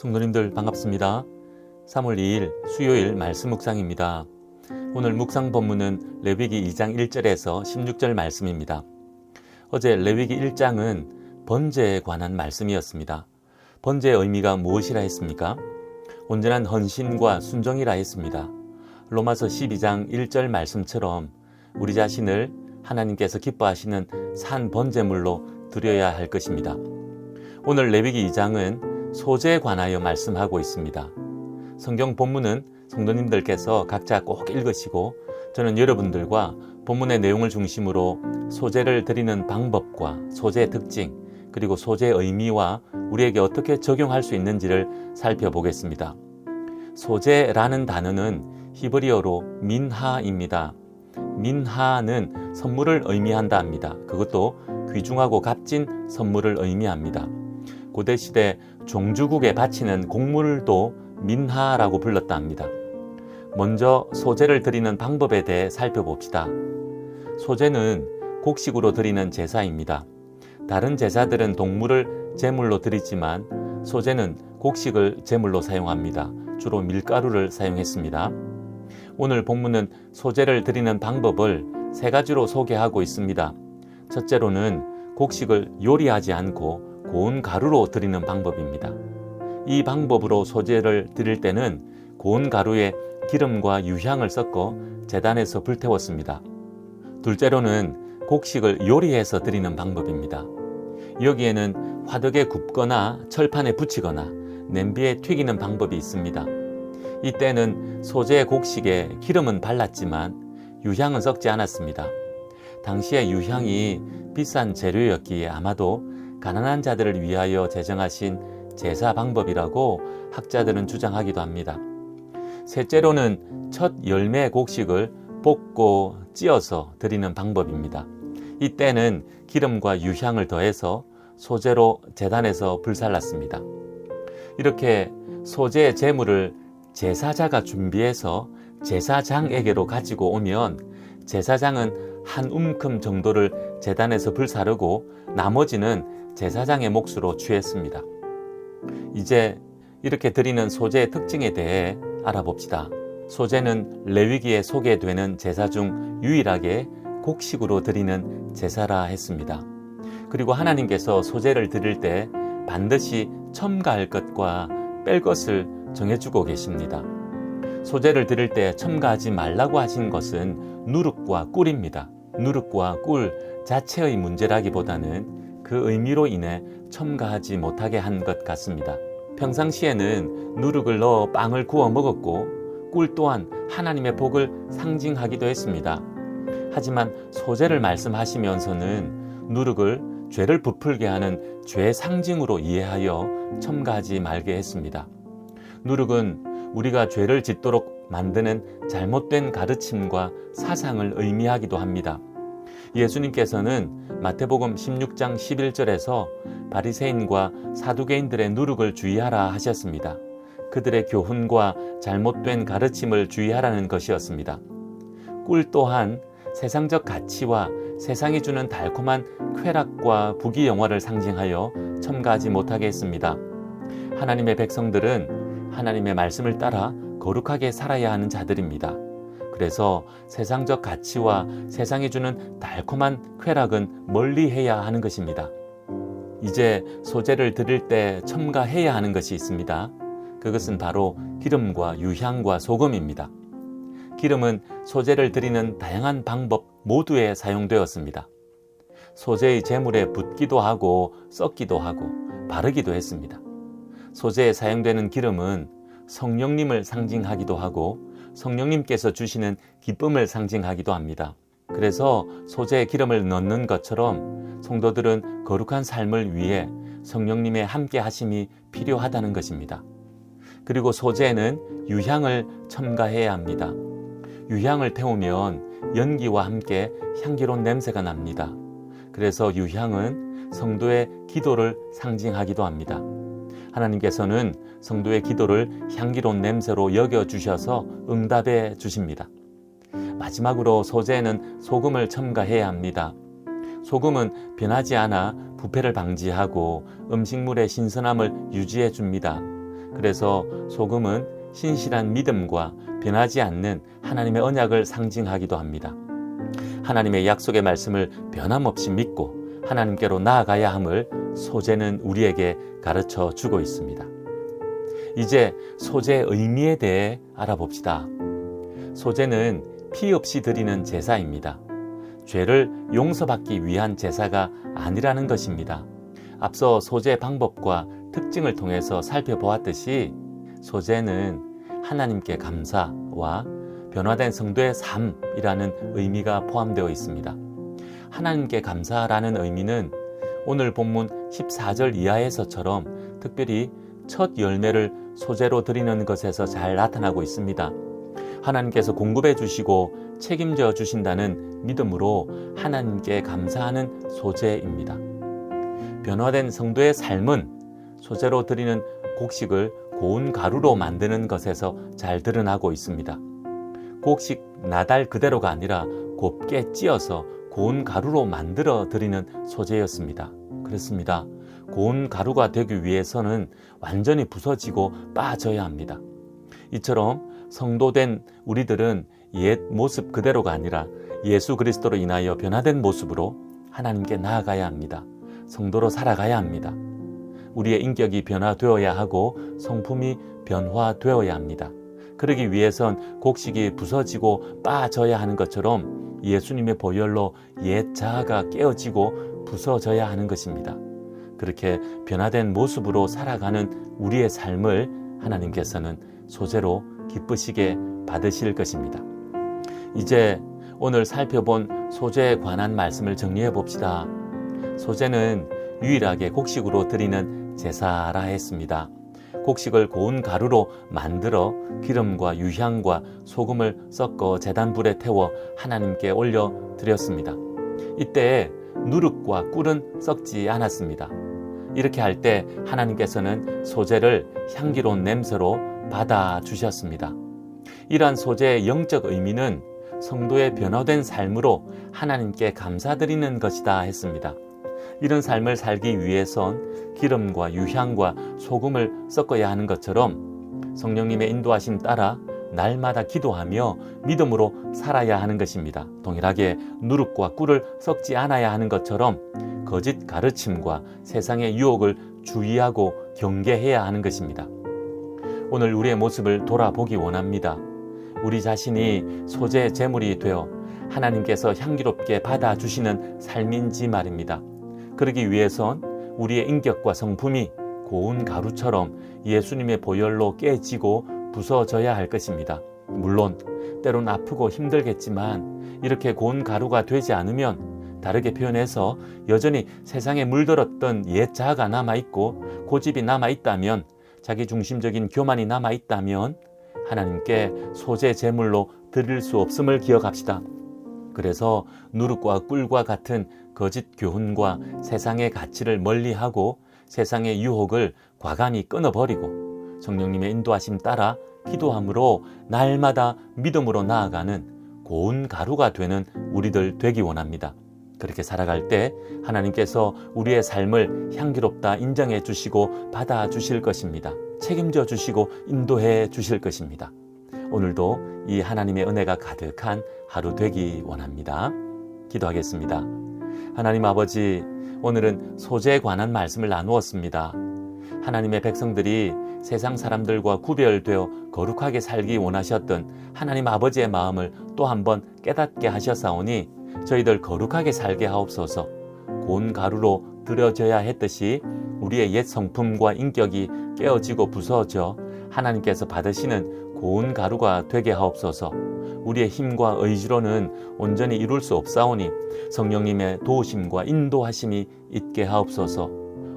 성도님들 반갑습니다. 3월 2일 수요일 말씀 묵상입니다. 오늘 묵상 본문은 레위기 2장 1절에서 16절 말씀입니다. 어제 레위기 1장은 번제에 관한 말씀이었습니다. 번제의 의미가 무엇이라 했습니까? 온전한 헌신과 순종이라 했습니다. 로마서 12장 1절 말씀처럼 우리 자신을 하나님께서 기뻐하시는 산 번제물로 드려야 할 것입니다. 오늘 레위기 2장은 소제에 관하여 말씀하고 있습니다. 성경 본문은 성도님들께서 각자 꼭 읽으시고 저는 여러분들과 본문의 내용을 중심으로 소제를 드리는 방법과 소제의 특징 그리고 소제의 의미와 우리에게 어떻게 적용할 수 있는지를 살펴보겠습니다. 소제라는 단어는 히브리어로 민하입니다. 민하는 선물을 의미한다 합니다. 그것도 귀중하고 값진 선물을 의미합니다. 고대시대 종주국에 바치는 곡물도 민하라고 불렀다 합니다. 먼저 소제를 드리는 방법에 대해 살펴봅시다. 소제는 곡식으로 드리는 제사입니다. 다른 제사들은 동물을 제물로 드리지만 소제는 곡식을 제물로 사용합니다. 주로 밀가루를 사용했습니다. 오늘 본문은 소제를 드리는 방법을 세 가지로 소개하고 있습니다. 첫째로는 곡식을 요리하지 않고 고운 가루로 드리는 방법입니다. 이 방법으로 소제를 드릴 때는 고운 가루에 기름과 유향을 섞어 제단에서 불태웠습니다. 둘째로는 곡식을 요리해서 드리는 방법입니다. 여기에는 화덕에 굽거나 철판에 붙이거나 냄비에 튀기는 방법이 있습니다. 이때는 소제 곡식에 기름은 발랐지만 유향은 섞지 않았습니다. 당시에 유향이 비싼 재료였기에 아마도 가난한 자들을 위하여 제정하신 제사 방법이라고 학자들은 주장하기도 합니다. 셋째로는 첫 열매 곡식을 볶고 찧어서 드리는 방법입니다. 이때는 기름과 유향을 더해서 소제로 제단에서 불살랐습니다. 이렇게 소제의 제물을 제사자가 준비해서 제사장에게로 가지고 오면 제사장은 한 움큼 정도를 제단에서 불사르고 나머지는 제사장의 몫으로 취했습니다. 이제 이렇게 드리는 소제의 특징에 대해 알아봅시다. 소제는 레위기에 소개되는 제사 중 유일하게 곡식으로 드리는 제사라 했습니다. 그리고 하나님께서 소제를 드릴 때 반드시 첨가할 것과 뺄 것을 정해주고 계십니다. 소제를 드릴 때 첨가하지 말라고 하신 것은 누룩과 꿀입니다. 누룩과 꿀 자체의 문제라기보다는 그 의미로 인해 첨가하지 못하게 한 것 같습니다. 평상시에는 누룩을 넣어 빵을 구워 먹었고 꿀 또한 하나님의 복을 상징하기도 했습니다. 하지만 소제를 말씀하시면서는 누룩을 죄를 부풀게 하는 죄 상징으로 이해하여 첨가하지 말게 했습니다. 누룩은 우리가 죄를 짓도록 만드는 잘못된 가르침과 사상을 의미하기도 합니다. 예수님께서는 마태복음 16장 11절에서 바리새인과 사두개인들의 누룩을 주의하라 하셨습니다. 그들의 교훈과 잘못된 가르침을 주의하라는 것이었습니다. 꿀 또한 세상적 가치와 세상이 주는 달콤한 쾌락과 부귀영화를 상징하여 첨가하지 못하게 했습니다. 하나님의 백성들은 하나님의 말씀을 따라 거룩하게 살아야 하는 자들입니다. 그래서 세상적 가치와 세상이 주는 달콤한 쾌락은 멀리해야 하는 것입니다. 이제 소제를 드릴 때 첨가해야 하는 것이 있습니다. 그것은 바로 기름과 유향과 소금입니다. 기름은 소제를 드리는 다양한 방법 모두에 사용되었습니다. 소제의 제물에 붓기도 하고 썩기도 하고 바르기도 했습니다. 소제에 사용되는 기름은 성령님을 상징하기도 하고 성령님께서 주시는 기쁨을 상징하기도 합니다. 그래서 소제에 기름을 넣는 것처럼 성도들은 거룩한 삶을 위해 성령님의 함께 하심이 필요하다는 것입니다. 그리고 소제에는 유향을 첨가해야 합니다. 유향을 태우면 연기와 함께 향기로운 냄새가 납니다. 그래서 유향은 성도의 기도를 상징하기도 합니다. 하나님께서는 성도의 기도를 향기로운 냄새로 여겨주셔서 응답해 주십니다. 마지막으로 소제에는 소금을 첨가해야 합니다. 소금은 변하지 않아 부패를 방지하고 음식물의 신선함을 유지해 줍니다. 그래서 소금은 신실한 믿음과 변하지 않는 하나님의 언약을 상징하기도 합니다. 하나님의 약속의 말씀을 변함없이 믿고 하나님께로 나아가야 함을 소재는 우리에게 가르쳐 주고 있습니다. 이제 소재의 의미에 대해 알아봅시다. 소재는 피 없이 드리는 제사입니다. 죄를 용서받기 위한 제사가 아니라는 것입니다. 앞서 소재 방법과 특징을 통해서 살펴보았듯이 소재는 하나님께 감사와 변화된 성도의 삶이라는 의미가 포함되어 있습니다. 하나님께 감사라는 의미는 오늘 본문 14절 이하에서처럼 특별히 첫 열매를 소재로 드리는 것에서 잘 나타나고 있습니다. 하나님께서 공급해 주시고 책임져 주신다는 믿음으로 하나님께 감사하는 소재입니다. 변화된 성도의 삶은 소재로 드리는 곡식을 고운 가루로 만드는 것에서 잘 드러나고 있습니다. 곡식 나달 그대로가 아니라 곱게 찧어서 고운 가루로 만들어 드리는 소재였습니다. 그렇습니다. 고운 가루가 되기 위해서는 완전히 부서지고 빠져야 합니다. 이처럼 성도된 우리들은 옛 모습 그대로가 아니라 예수 그리스도로 인하여 변화된 모습으로 하나님께 나아가야 합니다. 성도로 살아가야 합니다. 우리의 인격이 변화되어야 하고 성품이 변화되어야 합니다. 그러기 위해선 곡식이 부서지고 빠져야 하는 것처럼 예수님의 보혈로 옛 자아가 깨어지고 부서져야 하는 것입니다. 그렇게 변화된 모습으로 살아가는 우리의 삶을 하나님께서는 소재로 기쁘시게 받으실 것입니다. 이제 오늘 살펴본 소재에 관한 말씀을 정리해 봅시다. 소재는 유일하게 곡식으로 드리는 제사라 했습니다. 곡식을 고운 가루로 만들어 기름과 유향과 소금을 섞어 제단불에 태워 하나님께 올려 드렸습니다. 이때 누룩과 꿀은 썩지 않았습니다. 이렇게 할 때 하나님께서는 소재를 향기로운 냄새로 받아 주셨습니다. 이러한 소재의 영적 의미는 성도의 변화된 삶으로 하나님께 감사드리는 것이다 했습니다. 이런 삶을 살기 위해선 기름과 유향과 소금을 섞어야 하는 것처럼 성령님의 인도하심 따라 날마다 기도하며 믿음으로 살아야 하는 것입니다. 동일하게 누룩과 꿀을 섞지 않아야 하는 것처럼 거짓 가르침과 세상의 유혹을 주의하고 경계해야 하는 것입니다. 오늘 우리의 모습을 돌아보기 원합니다. 우리 자신이 소재 제물이 되어 하나님께서 향기롭게 받아주시는 삶인지 말입니다. 그러기 위해선 우리의 인격과 성품이 고운 가루처럼 예수님의 보혈로 깨지고 부서져야 할 것입니다. 물론 때론 아프고 힘들겠지만 이렇게 고운 가루가 되지 않으면 다르게 표현해서 여전히 세상에 물들었던 옛 자아가 남아있고 고집이 남아있다면 자기중심적인 교만이 남아있다면 하나님께 소재 제물로 드릴 수 없음을 기억합시다. 그래서 누룩과 꿀과 같은 거짓 교훈과 세상의 가치를 멀리하고 세상의 유혹을 과감히 끊어버리고 성령님의 인도하심 따라 기도함으로 날마다 믿음으로 나아가는 고운 가루가 되는 우리들 되기 원합니다. 그렇게 살아갈 때 하나님께서 우리의 삶을 향기롭다 인정해 주시고 받아 주실 것입니다. 책임져 주시고 인도해 주실 것입니다. 오늘도 이 하나님의 은혜가 가득한 하루 되기 원합니다. 기도하겠습니다. 하나님 아버지, 오늘은 소재에 관한 말씀을 나누었습니다. 하나님의 백성들이 세상 사람들과 구별되어 거룩하게 살기 원하셨던 하나님 아버지의 마음을 또 한번 깨닫게 하셨사오니 저희들 거룩하게 살게 하옵소서. 고운 가루로 드려져야 했듯이 우리의 옛 성품과 인격이 깨어지고 부서져 하나님께서 받으시는 고운 가루가 되게 하옵소서. 우리의 힘과 의지로는 온전히 이룰 수 없사오니 성령님의 도우심과 인도하심이 있게 하옵소서.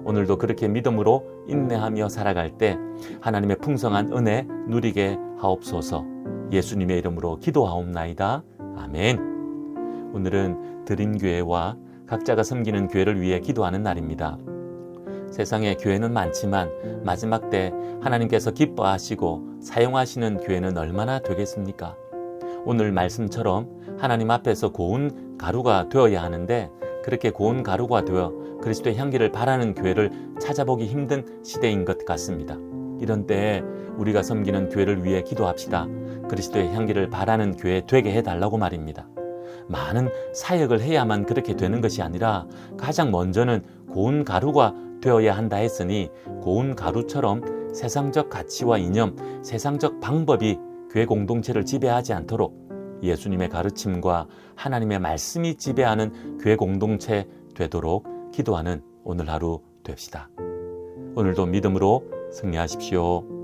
오늘도 그렇게 믿음으로 인내하며 살아갈 때 하나님의 풍성한 은혜 누리게 하옵소서. 예수님의 이름으로 기도하옵나이다. 아멘. 오늘은 드림교회와 각자가 섬기는 교회를 위해 기도하는 날입니다. 세상에 교회는 많지만 마지막 때 하나님께서 기뻐하시고 사용하시는 교회는 얼마나 되겠습니까? 오늘 말씀처럼 하나님 앞에서 고운 가루가 되어야 하는데 그렇게 고운 가루가 되어 그리스도의 향기를 바라는 교회를 찾아보기 힘든 시대인 것 같습니다. 이런 때에 우리가 섬기는 교회를 위해 기도합시다. 그리스도의 향기를 바라는 교회 되게 해달라고 말입니다. 많은 사역을 해야만 그렇게 되는 것이 아니라 가장 먼저는 고운 가루가 되어야 한다 했으니 고운 가루처럼 세상적 가치와 이념, 세상적 방법이 교회 공동체를 지배하지 않도록 예수님의 가르침과 하나님의 말씀이 지배하는 교회 공동체 되도록 기도하는 오늘 하루 됩시다. 오늘도 믿음으로 승리하십시오.